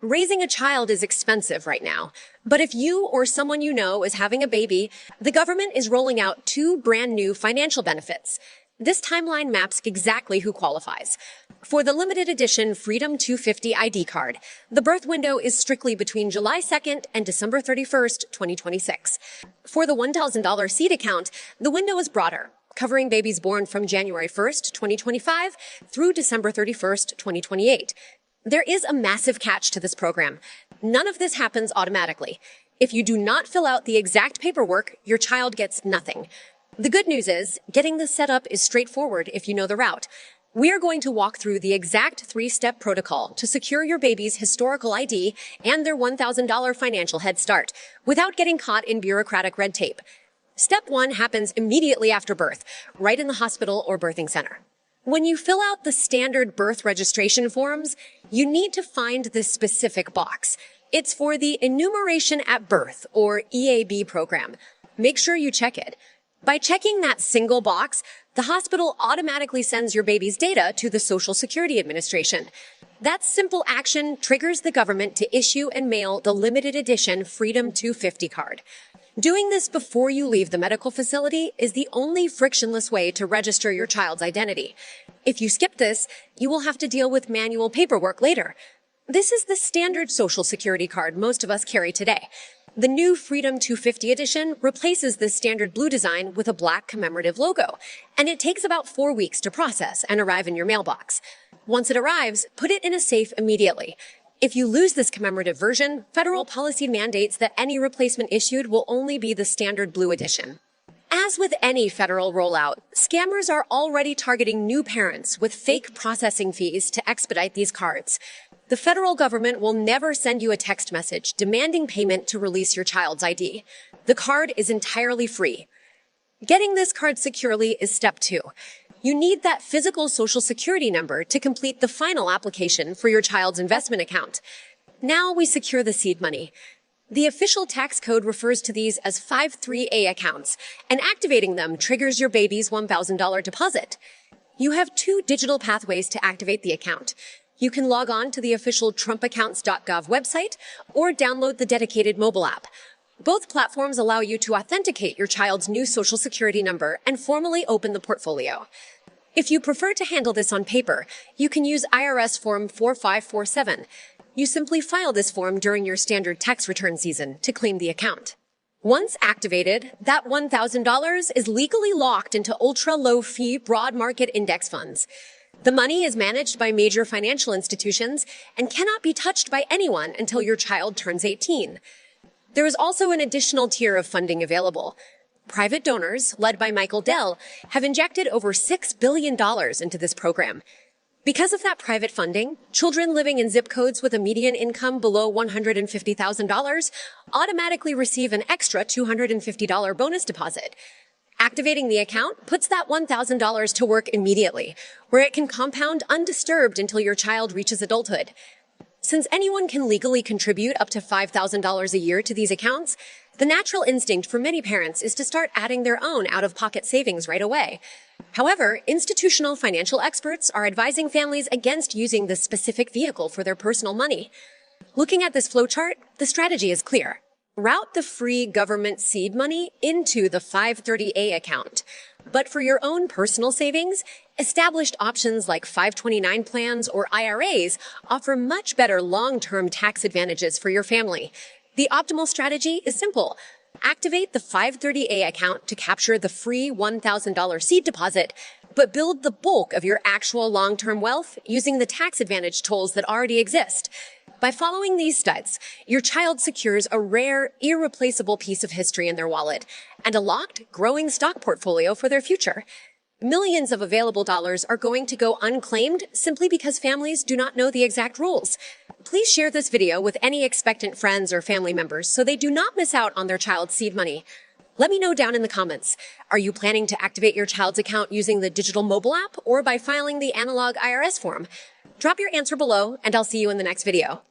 Raising a child is expensive right now, but if you or someone you know is having a baby, the government is rolling out two brand new financial benefits. This timeline maps exactly who qualifies. For the limited edition Freedom 250 ID card, the birth window is strictly between July 2nd and December 31st, 2026. For the $1,000 seed account, the window is broader, covering babies born from January 1st, 2025 through December 31st, 2028. There is a massive catch to this program. None of this happens automatically. If you do not fill out the exact paperwork, your child gets nothing. The good news is, getting this set up is straightforward if you know the route. We are going to walk through the exact three-step protocol to secure your baby's historical ID and their $1,000 financial head start without getting caught in bureaucratic red tape. Step 1 happens immediately after birth, right in the hospital or birthing center. When you fill out the standard birth registration forms, you need to find this specific box. It's for the Enumeration at Birth, or EAB program. Make sure you check it. By checking that single box, the hospital automatically sends your baby's data to the Social Security Administration. That simple action triggers the government to issue and mail the limited edition Freedom 250 card. Doing this before you leave the medical facility is the only frictionless way to register your child's identity. If you skip this, you will have to deal with manual paperwork later. This is the standard Social Security card most of us carry today. The new Freedom 250 edition replaces this standard blue design with a black commemorative logo, and it takes about 4 weeks to process and arrive in your mailbox. Once it arrives, put it in a safe immediately. If you lose this commemorative version, federal policy mandates that any replacement issued will only be the standard blue edition. As with any federal rollout, scammers are already targeting new parents with fake processing fees to expedite these cards. The federal government will never send you a text message demanding payment to release your child's ID. The card is entirely free. Getting this card securely is step 2. You need that physical Social Security number to complete the final application for your child's investment account. Now we secure the seed money. The official tax code refers to these as 53A accounts, and activating them triggers your baby's $1,000 deposit. You have 2 digital pathways to activate the account. You can log on to the official trumpaccounts.gov website or download the dedicated mobile app. Both platforms allow you to authenticate your child's new Social Security number and formally open the portfolio. If you prefer to handle this on paper, you can use IRS Form 4547. You simply file this form during your standard tax return season to claim the account. Once activated, that $1,000 is legally locked into ultra-low-fee broad market index funds. The money is managed by major financial institutions and cannot be touched by anyone until your child turns 18. There is also an additional tier of funding available. Private donors, led by Dell, have injected over $6 billion into this program. Because of that private funding, children living in zip codes with a median income below $150,000 automatically receive an extra $250 bonus deposit. Activating the account puts that $1,000 to work immediately, where it can compound undisturbed until your child reaches adulthood. Since anyone can legally contribute up to $5,000 a year to these accounts, the natural instinct for many parents is to start adding their own out-of-pocket savings right away. However, institutional financial experts are advising families against using this specific vehicle for their personal money. Looking at this flowchart, the strategy is clear. Route the free government seed money into the 530A account. But for your own personal savings, established options like 529 plans or IRAs offer much better long-term tax advantages for your family. The optimal strategy is simple. Activate the 530A account to capture the free $1,000 seed deposit, but build the bulk of your actual long-term wealth using the tax advantage tools that already exist. By following these steps, your child secures a rare, irreplaceable piece of history in their wallet and a locked, growing stock portfolio for their future. Millions of available dollars are going to go unclaimed simply because families do not know the exact rules. Please share this video with any expectant friends or family members so they do not miss out on their child's seed money. Let me know down in the comments. Are you planning to activate your child's account using the digital mobile app or by filing the analog IRS form? Drop your answer below, and I'll see you in the next video.